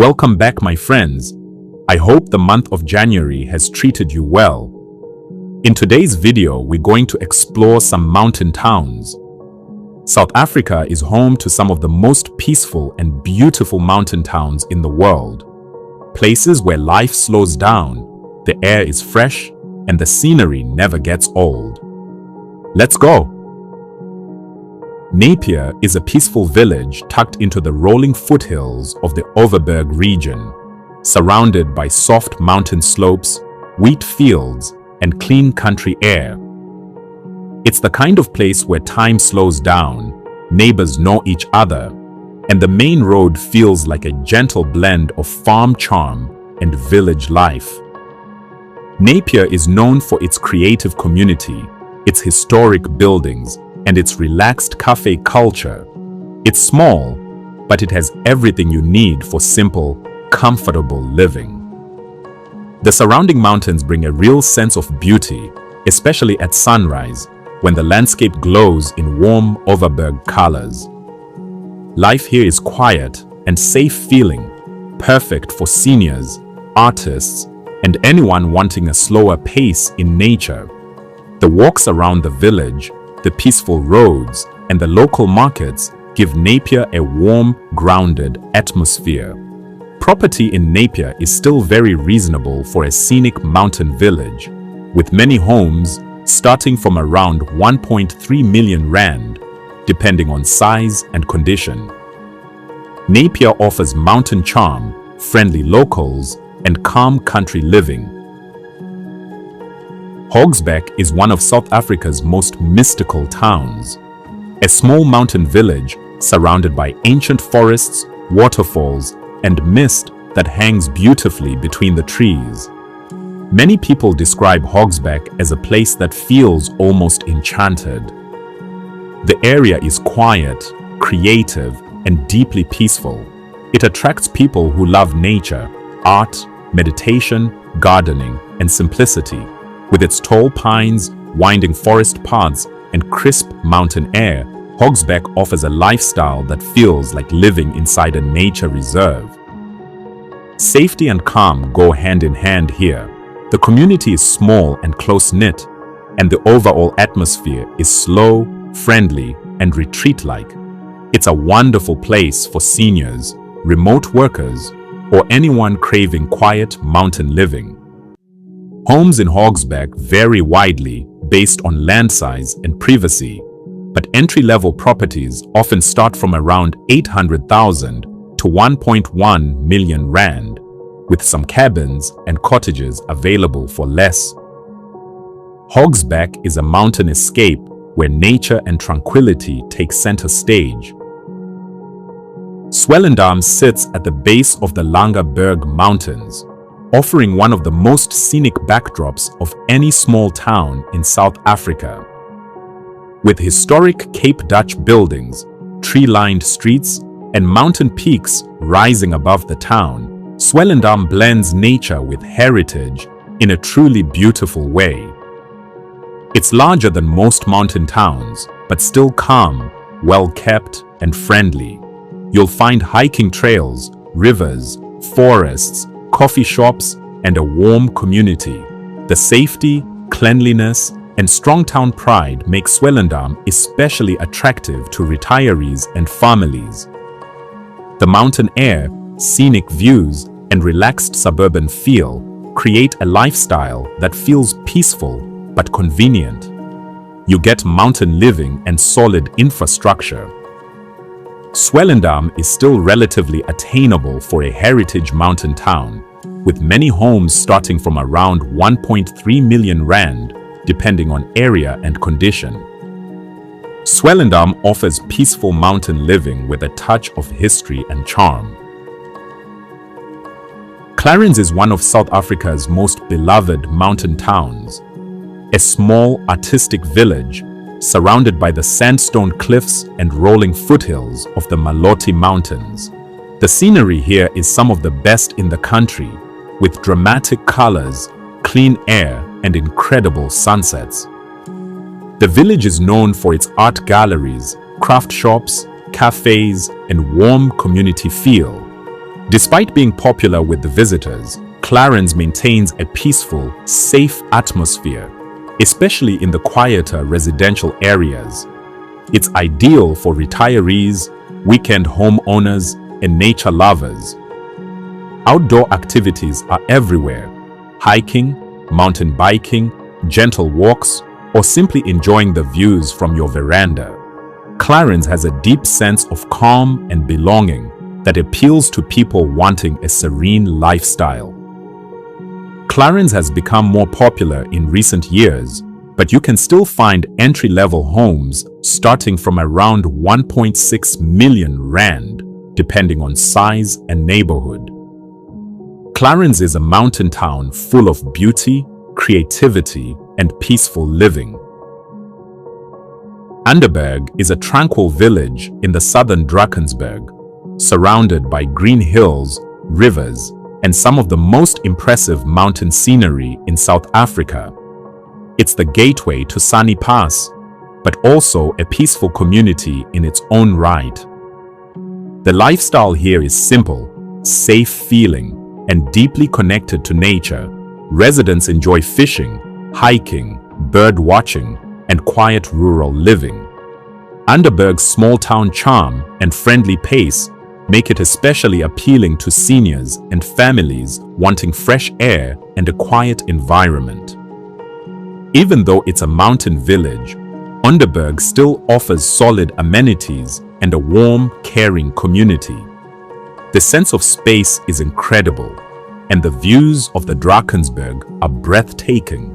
Welcome back, my friends. I hope the month of January has treated you well. In today's video, we're going to explore some mountain towns. South Africa is home to some of the most peaceful and beautiful mountain towns in the world. Places where life slows down, the air is fresh, and the scenery never gets old. Let's go! Napier is a peaceful village tucked into the rolling foothills of the Overberg region, surrounded by soft mountain slopes, wheat fields, and clean country air. It's the kind of place where time slows down, neighbors know each other, and the main road feels like a gentle blend of farm charm and village life. Napier is known for its creative community, its historic buildings, and its relaxed cafe culture. It's small, but it has everything you need for simple, comfortable living. The surrounding mountains bring a real sense of beauty, especially at sunrise, when the landscape glows in warm Overberg colors. Life here is quiet and safe feeling, perfect for seniors, artists, and anyone wanting a slower pace in nature. The walks around the village, the peaceful roads, and the local markets give Napier a warm, grounded atmosphere. Property in Napier is still very reasonable for a scenic mountain village, with many homes starting from around 1.3 million rand, depending on size and condition. Napier offers mountain charm, friendly locals, and calm country living. Hogsback is one of South Africa's most mystical towns. A small mountain village surrounded by ancient forests, waterfalls, and mist that hangs beautifully between the trees. Many people describe Hogsback as a place that feels almost enchanted. The area is quiet, creative, and deeply peaceful. It attracts people who love nature, art, meditation, gardening, and simplicity. With its tall pines, winding forest paths, and crisp mountain air, Hogsback offers a lifestyle that feels like living inside a nature reserve. Safety and calm go hand in hand here. The community is small and close-knit, and the overall atmosphere is slow, friendly, and retreat-like. It's a wonderful place for seniors, remote workers, or anyone craving quiet mountain living. Homes in Hogsback vary widely based on land size and privacy, but entry-level properties often start from around 800,000 to 1.1 million rand, with some cabins and cottages available for less. Hogsback is a mountain escape where nature and tranquility take center stage. Swellendam sits at the base of the Langeberg Mountains, offering one of the most scenic backdrops of any small town in South Africa. With historic Cape Dutch buildings, tree-lined streets, and mountain peaks rising above the town, Swellendam blends nature with heritage in a truly beautiful way. It's larger than most mountain towns, but still calm, well-kept, and friendly. You'll find hiking trails, rivers, forests, coffee shops, and a warm community. The safety, cleanliness, and strong town pride make Swellendam especially attractive to retirees and families. The mountain air, scenic views, and relaxed suburban feel create a lifestyle that feels peaceful but convenient. You get mountain living and solid infrastructure. Swellendam is still relatively attainable for a heritage mountain town, with many homes starting from around 1.3 million rand, depending on area and condition. Swellendam offers peaceful mountain living with a touch of history and charm. Clarens is one of South Africa's most beloved mountain towns, a small artistic village surrounded by the sandstone cliffs and rolling foothills of the Mountains. The scenery here is some of the best in the country, with dramatic colors, clean air, and incredible sunsets. The village is known for its art galleries, craft shops, cafes, and warm community feel. Despite being popular with the visitors, Clarens maintains a peaceful, safe atmosphere, especially in the quieter residential areas. It's ideal for retirees, weekend homeowners, and nature lovers. Outdoor activities are everywhere: hiking, mountain biking, gentle walks, or simply enjoying the views from your veranda. Clarens has a deep sense of calm and belonging that appeals to people wanting a serene lifestyle. Clarens has become more popular in recent years, but you can still find entry-level homes starting from around 1.6 million rand, depending on size and neighborhood. Clarens is a mountain town full of beauty, creativity, and peaceful living. Underberg is a tranquil village in the southern Drakensberg, surrounded by green hills, rivers, and some of the most impressive mountain scenery in South Africa. It's the gateway to Sunny Pass, but also a peaceful community in its own right. The lifestyle here is simple, safe feeling, and deeply connected to nature. Residents enjoy fishing, hiking, bird watching, and quiet rural living. Underberg's small-town charm and friendly pace make it especially appealing to seniors and families wanting fresh air and a quiet environment. Even though it's a mountain village, Underberg still offers solid amenities and a warm, caring community. The sense of space is incredible, and the views of the Drakensberg are breathtaking.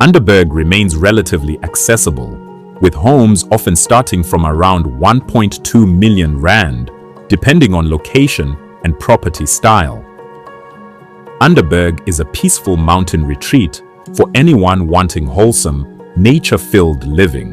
Underberg remains relatively accessible, with homes often starting from around 1.2 million rand, depending on location and property style. Underberg is a peaceful mountain retreat for anyone wanting wholesome, nature-filled living.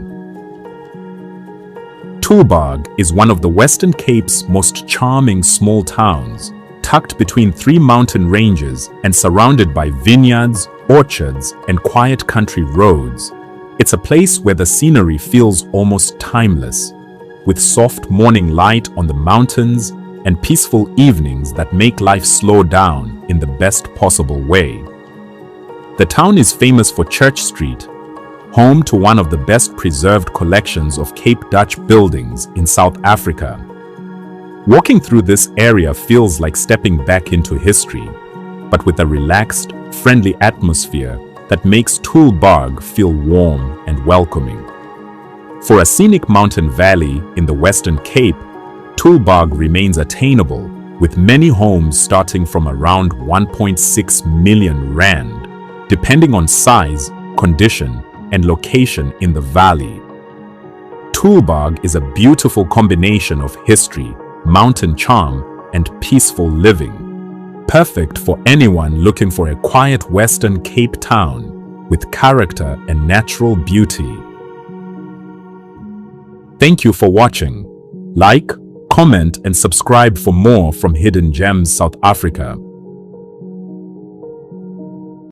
Tulbagh is one of the Western Cape's most charming small towns, tucked between three mountain ranges and surrounded by vineyards, orchards, and quiet country roads. It's a place where the scenery feels almost timeless, with soft morning light on the mountains and peaceful evenings that make life slow down in the best possible way. The town is famous for Church Street, home to one of the best preserved collections of Cape Dutch buildings in South Africa. Walking through this area feels like stepping back into history, but with a relaxed, friendly atmosphere that makes Tulbagh feel warm and welcoming. For a scenic mountain valley in the Western Cape, Tulbagh remains attainable, with many homes starting from around 1.6 million rand, depending on size, condition, and location in the valley. Tulbagh is a beautiful combination of history, mountain charm, and peaceful living, perfect for anyone looking for a quiet Western Cape town with character and natural beauty. Thank you for watching. Like, comment, and subscribe for more from Hidden Gems South Africa.